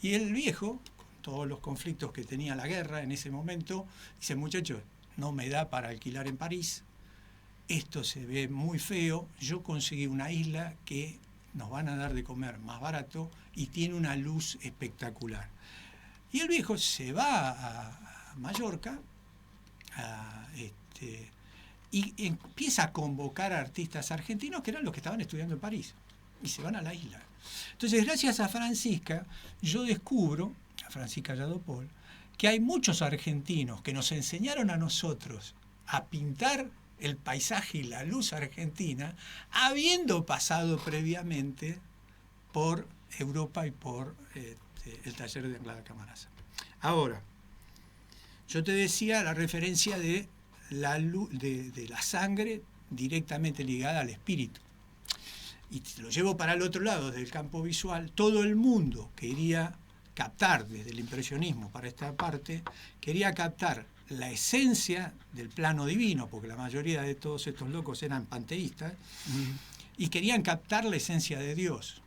Y el viejo, con todos los conflictos que tenía la guerra en ese momento, dice, muchachos, no me da para alquilar en París, esto se ve muy feo, yo conseguí una isla que nos van a dar de comer más barato y tiene una luz espectacular. Y el viejo se va a Mallorca y empieza a convocar a artistas argentinos que eran los que estaban estudiando en París y se van a la isla. Entonces, gracias a Francisca, yo descubro, a Francisca Jadot Pol, que hay muchos argentinos que nos enseñaron a nosotros a pintar el paisaje y la luz argentina, habiendo pasado previamente por Europa y por el taller de Anglada Camarasa. Ahora, yo te decía la referencia de la luz, de la sangre directamente ligada al espíritu. Y te lo llevo para el otro lado, desde el campo visual. Todo el mundo quería captar, desde el impresionismo para esta parte, quería captar la esencia del plano divino, porque la mayoría de todos estos locos eran panteístas, y querían captar la esencia de Dios.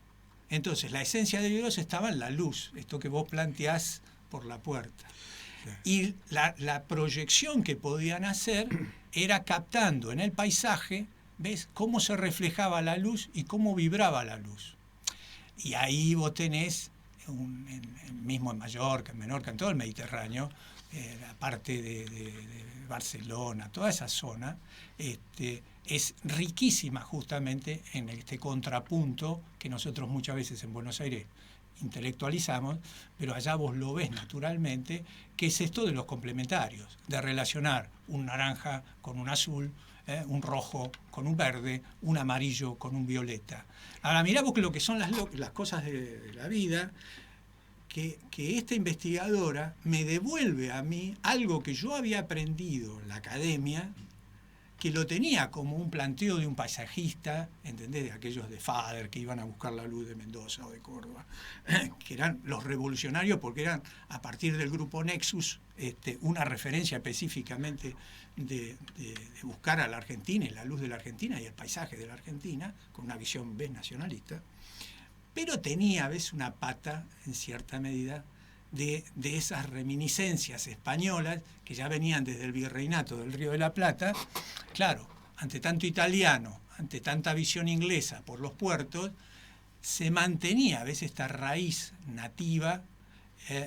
Entonces, la esencia de Dios estaba en la luz, esto que vos planteás por la puerta. Y la proyección que podían hacer era captando en el paisaje, ¿ves?, cómo se reflejaba la luz y cómo vibraba la luz. Y ahí vos tenés, mismo en Mallorca, en Menorca, en todo el Mediterráneo, la parte de Barcelona, toda esa zona, es riquísima justamente en este contrapunto que nosotros muchas veces en Buenos Aires intelectualizamos, pero allá vos lo ves naturalmente, que es esto de los complementarios, de relacionar un naranja con un azul, un rojo con un verde, un amarillo con un violeta. Ahora mirá vos lo que son las cosas de la vida, que esta investigadora me devuelve a mí algo que yo había aprendido en la academia, que lo tenía como un planteo de un paisajista, ¿entendés? De aquellos de Fader que iban a buscar la luz de Mendoza o de Córdoba, que eran los revolucionarios porque eran, a partir del grupo Nexus, una referencia específicamente de buscar a la Argentina y la luz de la Argentina y el paisaje de la Argentina, con una visión nacionalista, pero tenía a veces una pata, en cierta medida, de esas reminiscencias españolas que ya venían desde el virreinato del Río de la Plata. Claro, ante tanto italiano, ante tanta visión inglesa por los puertos, se mantenía a veces esta raíz nativa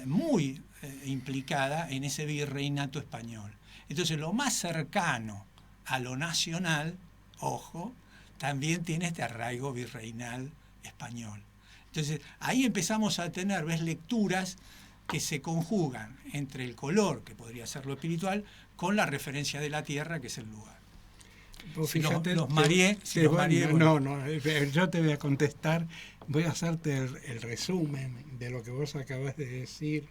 muy implicada en ese virreinato español. Entonces, lo más cercano a lo nacional, ojo, también tiene este arraigo virreinal español. Entonces, ahí empezamos a tener, lecturas que se conjugan entre el color, que podría ser lo espiritual, con la referencia de la tierra, que es el lugar. Fíjate, los mareé, bueno. No, yo te voy a contestar, voy a hacerte el resumen de lo que vos acabas de decir.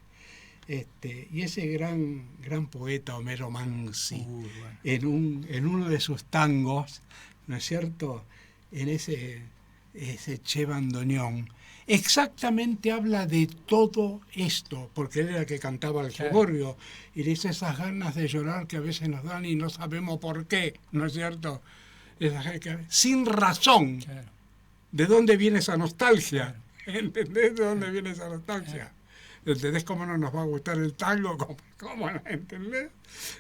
Y ese gran poeta Homero Mansi, bueno, en uno de sus tangos, ¿no es cierto?, en ese Che Bandoneón, exactamente habla de todo esto, porque él era el que cantaba el jugorrio, y dice esas ganas de llorar que a veces nos dan y no sabemos por qué, ¿no es cierto? Sin razón. Claro. ¿De dónde viene esa nostalgia? Claro. ¿Entendés de dónde viene esa nostalgia? Claro. ¿Entendés cómo no nos va a gustar el tango? ¿Cómo no? ¿Entendés?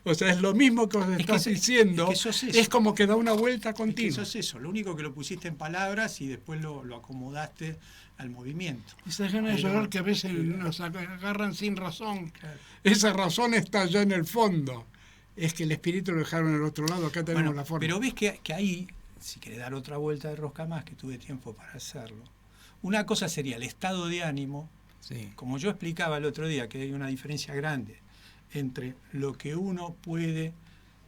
O sea, es lo mismo que os estás diciendo, es como que da una vuelta continua. Eso es eso, lo único que lo pusiste en palabras y después lo acomodaste al movimiento. Esas ganas de llorar que a veces nos agarran sin razón. Claro. Esa razón está allá en el fondo. Es que el espíritu lo dejaron en el otro lado, acá tenemos la forma. Pero ves que ahí, si querés dar otra vuelta de rosca más, que tuve tiempo para hacerlo, una cosa sería el estado de ánimo. Sí. Como yo explicaba el otro día, que hay una diferencia grande entre lo que uno puede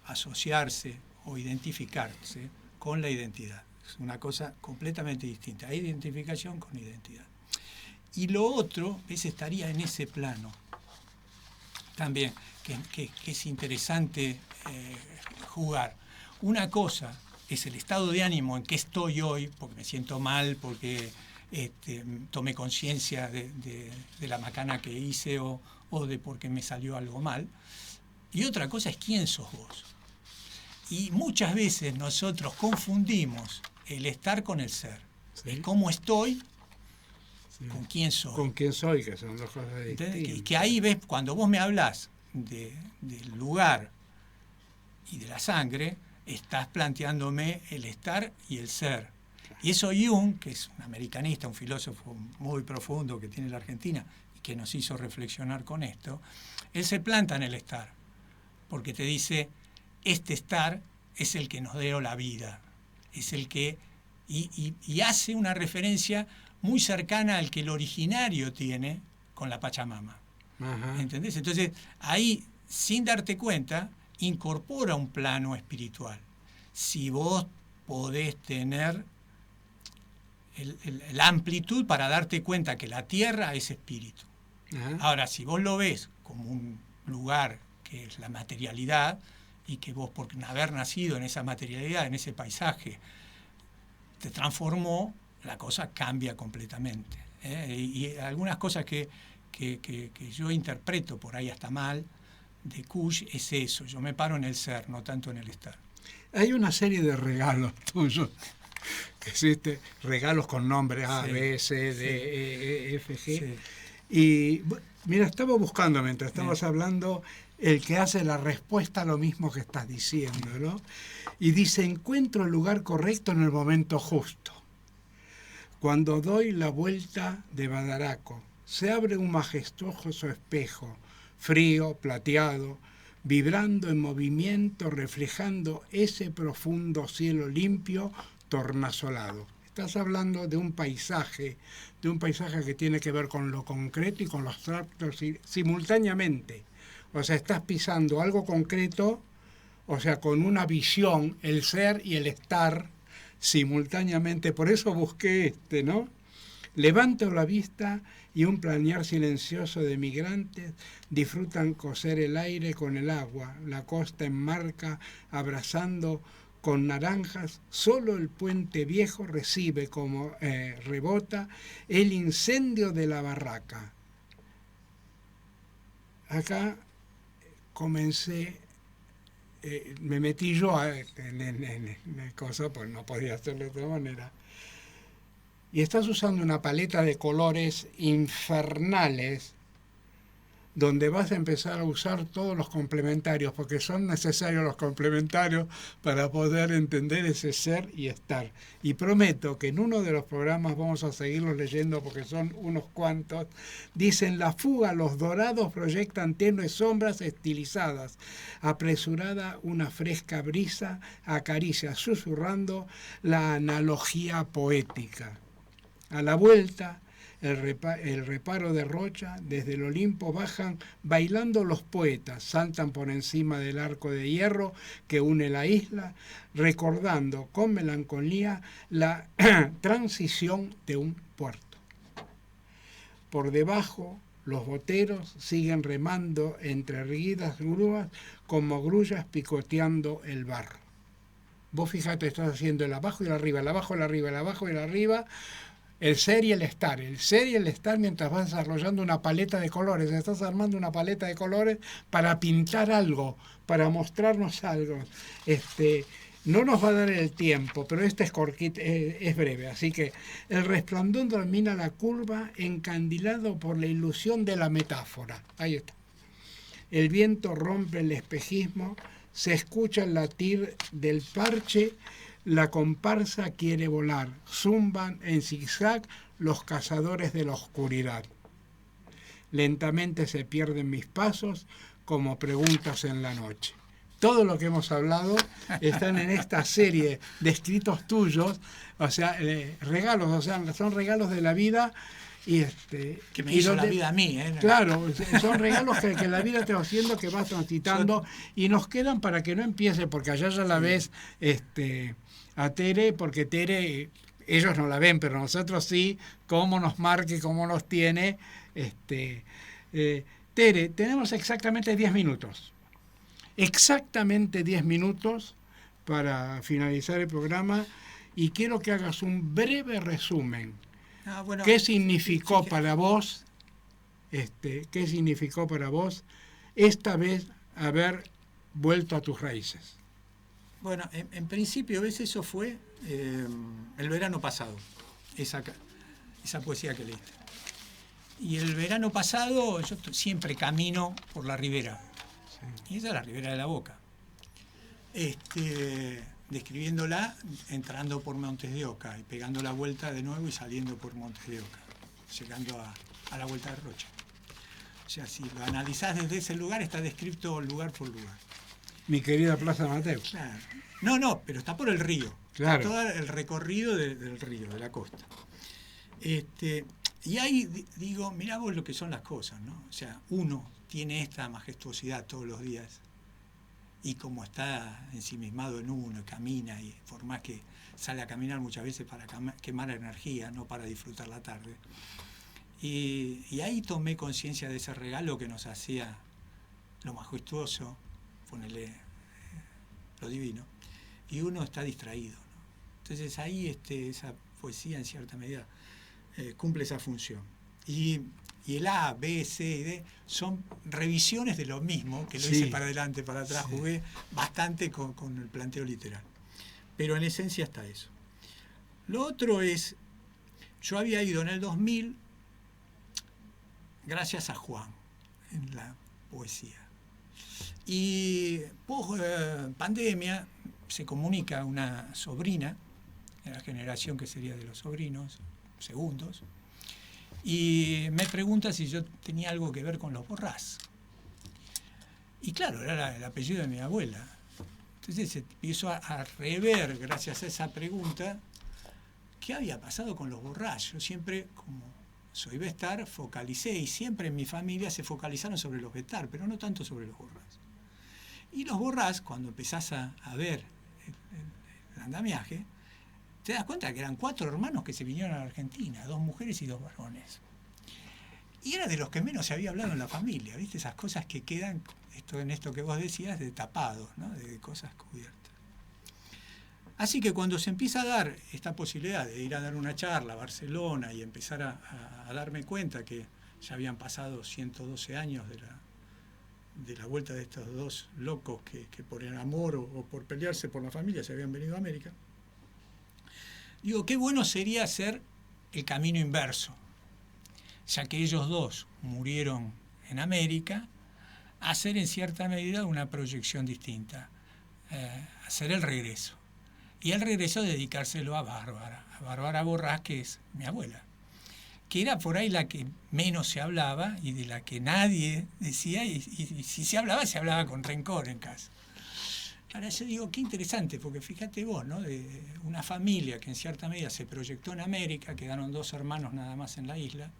asociarse o identificarse con la identidad. Es una cosa completamente distinta. Hay identificación con identidad. Y lo otro estaría en ese plano también, que es interesante jugar. Una cosa es el estado de ánimo en que estoy hoy, porque me siento mal, porque tomé conciencia de la macana que hice o de porque me salió algo mal. Y otra cosa es quién sos vos. Y muchas veces nosotros confundimos el estar con el ser. ¿Sí? El cómo estoy con quién soy. Con quién soy, que son dos cosas distintas. Que ahí ves, cuando vos me hablás del lugar y de la sangre, estás planteándome el estar y el ser. Y eso Jung, que es un americanista, un filósofo muy profundo que tiene la Argentina y que nos hizo reflexionar con esto, él se planta en el estar, porque te dice, este estar es el que nos dio la vida, es el que... Y hace una referencia muy cercana al que el originario tiene con la Pachamama. Ajá. ¿Entendés? Entonces, ahí, sin darte cuenta, incorpora un plano espiritual. Si vos podés tener la amplitud para darte cuenta que la tierra es espíritu. Ajá. Ahora, si vos lo ves como un lugar que es la materialidad, y que vos, por haber nacido en esa materialidad, en ese paisaje, te transformó, la cosa cambia completamente. Y algunas cosas que yo interpreto por ahí hasta mal de Kush es eso, yo me paro en el ser, no tanto en el estar. Hay una serie de regalos tuyos que existe, regalos con nombres A, sí, B, C, D, sí, E, F, G. Sí. Y mira, estaba buscando mientras estabas hablando el que hace la respuesta a lo mismo que estás diciendo, ¿no? Y dice, encuentro el lugar correcto en el momento justo. Cuando doy la vuelta de Badaraco, se abre un majestuoso espejo, frío, plateado, vibrando en movimiento, reflejando ese profundo cielo limpio, tornasolado. Estás hablando de un paisaje que tiene que ver con lo concreto y con lo abstracto simultáneamente. O sea, estás pisando algo concreto, o sea, con una visión, el ser y el estar simultáneamente. Por eso busqué ¿no? Levanto la vista y un planear silencioso de migrantes disfrutan coser el aire con el agua, la costa enmarca abrazando con naranjas, solo el puente viejo recibe como rebota el incendio de la barraca. Acá comencé, me metí yo en el coso, pues no podía hacerlo de otra manera. Y estás usando una paleta de colores infernales, donde vas a empezar a usar todos los complementarios, porque son necesarios los complementarios para poder entender ese ser y estar. Y prometo que en uno de los programas, vamos a seguirlos leyendo porque son unos cuantos, dicen: la fuga, los dorados proyectan tenues sombras estilizadas, apresurada una fresca brisa acaricia susurrando la analogía poética. A la vuelta, el reparo de Rocha, desde el Olimpo bajan bailando los poetas, saltan por encima del arco de hierro que une la isla, recordando con melancolía la transición de un puerto. Por debajo, los boteros siguen remando entre erguidas grúas como grullas picoteando el barro. Vos fíjate, estás haciendo el abajo y el arriba, el abajo, el arriba, el abajo y el arriba. El ser y el estar mientras vas desarrollando una paleta de colores, estás armando una paleta de colores para pintar algo, para mostrarnos algo. No nos va a dar el tiempo, pero este es breve, así que el resplandor domina la curva encandilado por la ilusión de la metáfora. Ahí está. El viento rompe el espejismo, se escucha el latir del parche. La comparsa quiere volar, zumban en zigzag los cazadores de la oscuridad. Lentamente se pierden mis pasos como preguntas en la noche. Todo lo que hemos hablado están en esta serie de escritos tuyos, o sea, regalos, o sea, son regalos de la vida. Que me hizo la vida a mí, ¿eh? Claro, son regalos que la vida te va haciendo, que vas transitando, y nos quedan para que no empiece, porque allá ya la ves a Tere, porque Tere, ellos no la ven, pero nosotros sí, cómo nos marca y cómo nos tiene. Tere, tenemos exactamente 10 minutos. Exactamente 10 minutos para finalizar el programa, y quiero que hagas un breve resumen. Bueno, ¿Qué significó para vos, qué significó para vos esta vez haber vuelto a tus raíces? Bueno, en principio, eso fue el verano pasado, esa poesía que leíste. Y el verano pasado yo siempre camino por la ribera. Sí. Y esa es la ribera de la Boca. Describiéndola, entrando por Montes de Oca y pegando la vuelta de nuevo y saliendo por Montes de Oca, llegando a la vuelta de Rocha. O sea, si lo analizás desde ese lugar, está descrito lugar por lugar. Mi querida Plaza Mateo. Claro. No, pero está por el río. Claro. Está todo el recorrido del río, de la costa. Y ahí digo, mirá vos lo que son las cosas, ¿no? O sea, uno tiene esta majestuosidad todos los días, y como está ensimismado en uno, camina, y por más que sale a caminar muchas veces para quemar energía, no para disfrutar la tarde. Y ahí tomé conciencia de ese regalo que nos hacía lo majestuoso, ponele lo divino, y uno está distraído, ¿no? Entonces ahí esa poesía en cierta medida cumple esa función. Y el A, B, C y D son revisiones de lo mismo, que lo hice para adelante, para atrás, sí. Jugué bastante con el planteo literal. Pero en esencia está eso. Lo otro es, yo había ido en el 2000 gracias a Juan, en la poesía. Y post pandemia se comunica una sobrina, de la generación que sería de los sobrinos, segundos, y me pregunta si yo tenía algo que ver con los Borrás. Y claro, era el apellido de mi abuela. Entonces empiezo a rever, gracias a esa pregunta, qué había pasado con los Borrás. Yo siempre, como soy Vestar, focalicé, y siempre en mi familia se focalizaron sobre los Vestar, pero no tanto sobre los Borrás. Y los Borrás, cuando empezás a ver el andamiaje, te das cuenta que eran 4 hermanos que se vinieron a la Argentina, 2 mujeres y 2 varones. Y era de los que menos se había hablado en la familia, ¿viste? Esas cosas que quedan, en esto que vos decías, de tapados, ¿no? De cosas cubiertas. Así que cuando se empieza a dar esta posibilidad de ir a dar una charla a Barcelona y empezar a darme cuenta que ya habían pasado 112 años de la vuelta de estos dos locos que por el amor o por pelearse por la familia se habían venido a América, digo, qué bueno sería hacer el camino inverso, ya que ellos dos murieron en América, hacer en cierta medida una proyección distinta, hacer el regreso. Y el regreso dedicárselo a Bárbara Borrás, que es mi abuela, que era por ahí la que menos se hablaba y de la que nadie decía, y si se hablaba con rencor en casa. Ahora yo digo, qué interesante, porque fíjate vos, ¿no? De una familia que en cierta medida se proyectó en América, quedaron 2 hermanos nada más en la isla,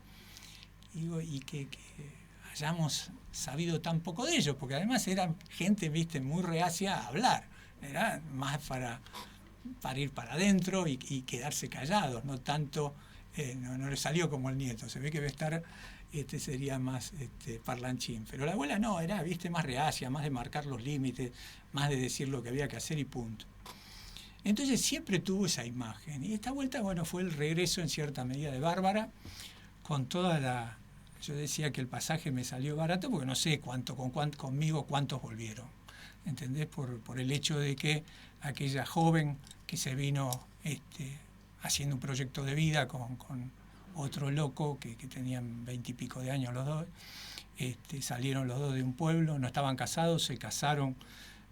y que hayamos sabido tan poco de ellos, porque además eran gente, viste, muy reacia a hablar, era más para ir para adentro y quedarse callados, no tanto, no le salió como el nieto, se ve que va a estar, sería más parlanchín, pero la abuela no, era, viste, más reacia, más de marcar los límites, más de decir lo que había que hacer y punto. Entonces siempre tuvo esa imagen, y esta vuelta, bueno, fue el regreso en cierta medida de Bárbara, con toda la... Yo decía que el pasaje me salió barato porque no sé conmigo cuántos volvieron, ¿entendés? Por el hecho de que aquella joven que se vino haciendo un proyecto de vida con otro loco que tenían 20 y pico de años los dos, salieron los dos de un pueblo, no estaban casados, se casaron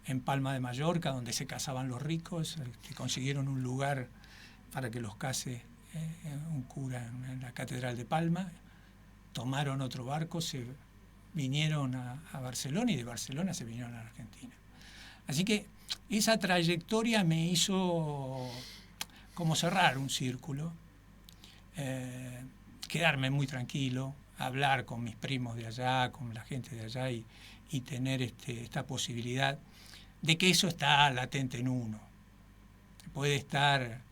en Palma de Mallorca, donde se casaban los ricos, consiguieron un lugar para que los case un cura en la Catedral de Palma, tomaron otro barco, se vinieron a Barcelona y de Barcelona se vinieron a Argentina. Así que esa trayectoria me hizo como cerrar un círculo, quedarme muy tranquilo, hablar con mis primos de allá, con la gente de allá y tener esta posibilidad de que eso está latente en uno. Puede estar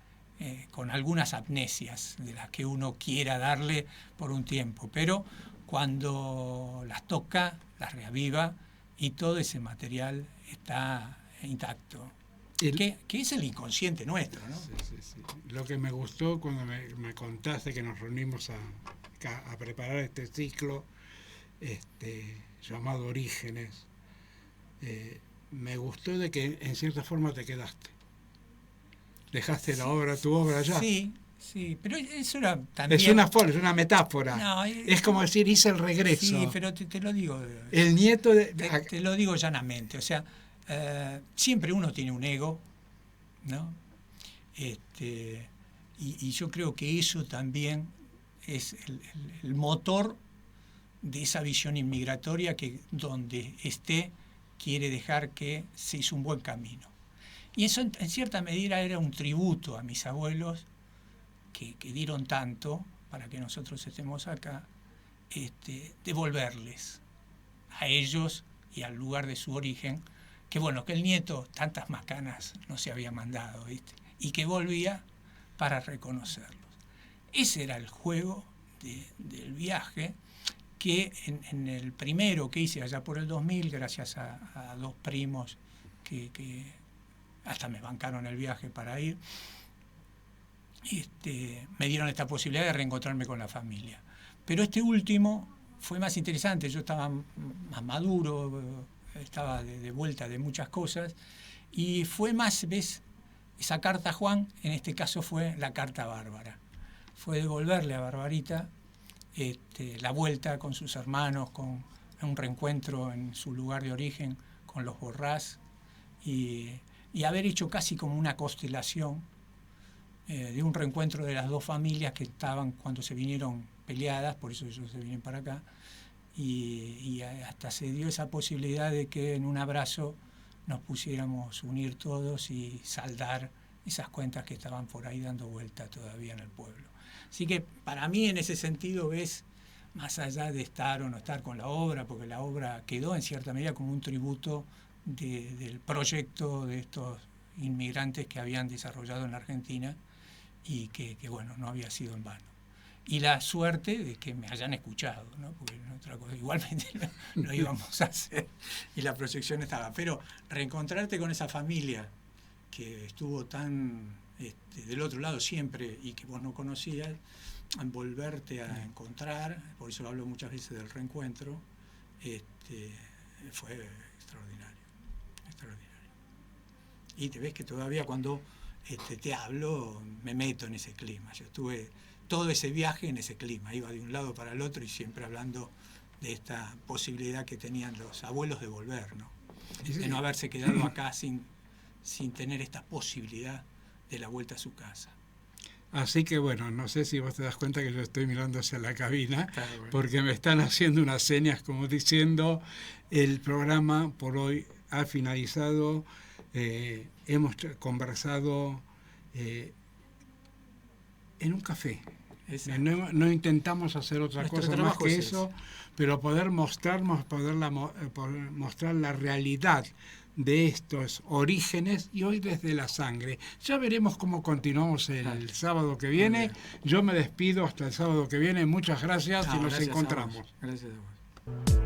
con algunas amnesias de las que uno quiera darle por un tiempo, pero cuando las toca, las reaviva y todo ese material está intacto. Que es el inconsciente nuestro, ¿no? Sí. Lo que me gustó cuando me contaste que nos reunimos a preparar este ciclo llamado Orígenes, me gustó de que en cierta forma te quedaste. Dejaste tu obra allá. Sí, pero eso era también... Es una metáfora. No, es como decir, hice el regreso. Sí, pero te lo digo... El nieto de... Te lo digo llanamente, o sea, siempre uno tiene un ego, ¿no? Y yo creo que eso también es el motor de esa visión inmigratoria que donde esté quiere dejar que se hizo un buen camino. Y eso en cierta medida era un tributo a mis abuelos que dieron tanto para que nosotros estemos acá, devolverles a ellos y al lugar de su origen, que bueno, que el nieto tantas macanas no se había mandado, ¿viste? Y que volvía para reconocerlos. Ese era el juego del viaje, que en el primero que hice allá por el 2000, gracias a 2 primos que hasta me bancaron el viaje para ir, me dieron esta posibilidad de reencontrarme con la familia. Pero este último fue más interesante, yo estaba más maduro, estaba de vuelta de muchas cosas, y fue más, ¿ves? Esa carta a Juan, en este caso fue la carta a Bárbara. Fue devolverle a Barbarita la vuelta con sus hermanos, con un reencuentro en su lugar de origen, con los Borrás, y haber hecho casi como una constelación de un reencuentro de las 2 familias que estaban cuando se vinieron peleadas, por eso ellos se vienen para acá, y hasta se dio esa posibilidad de que en un abrazo nos pusiéramos unir todos y saldar esas cuentas que estaban por ahí dando vuelta todavía en el pueblo. Así que para mí en ese sentido ves, más allá de estar o no estar con la obra, porque la obra quedó en cierta medida como un tributo del proyecto de estos inmigrantes que habían desarrollado en la Argentina y que bueno, no había sido en vano. Y la suerte de que me hayan escuchado, ¿no? Porque otra cosa, igualmente lo íbamos a hacer y la proyección estaba. Pero reencontrarte con esa familia que estuvo tan del otro lado siempre y que vos no conocías, volverte a encontrar, por eso hablo muchas veces del reencuentro, fue extraordinario. Y te ves que todavía cuando te hablo me meto en ese clima. Yo estuve todo ese viaje en ese clima, iba de un lado para el otro y siempre hablando de esta posibilidad que tenían los abuelos de volver, ¿no? De no haberse quedado acá sin tener esta posibilidad de la vuelta a su casa. Así que bueno, no sé si vos te das cuenta que yo estoy mirando hacia la cabina, Claro, bueno. porque me están haciendo unas señas como diciendo el programa por hoy ha finalizado, hemos conversado en un café. No intentamos hacer otra Nuestro cosa más trabajo que es eso, ese. pero poder mostrar la realidad de estos orígenes y hoy desde la sangre. Ya veremos cómo continuamos el sábado que viene. Yo me despido hasta el sábado que viene. Muchas gracias y nos encontramos. Gracias a vos.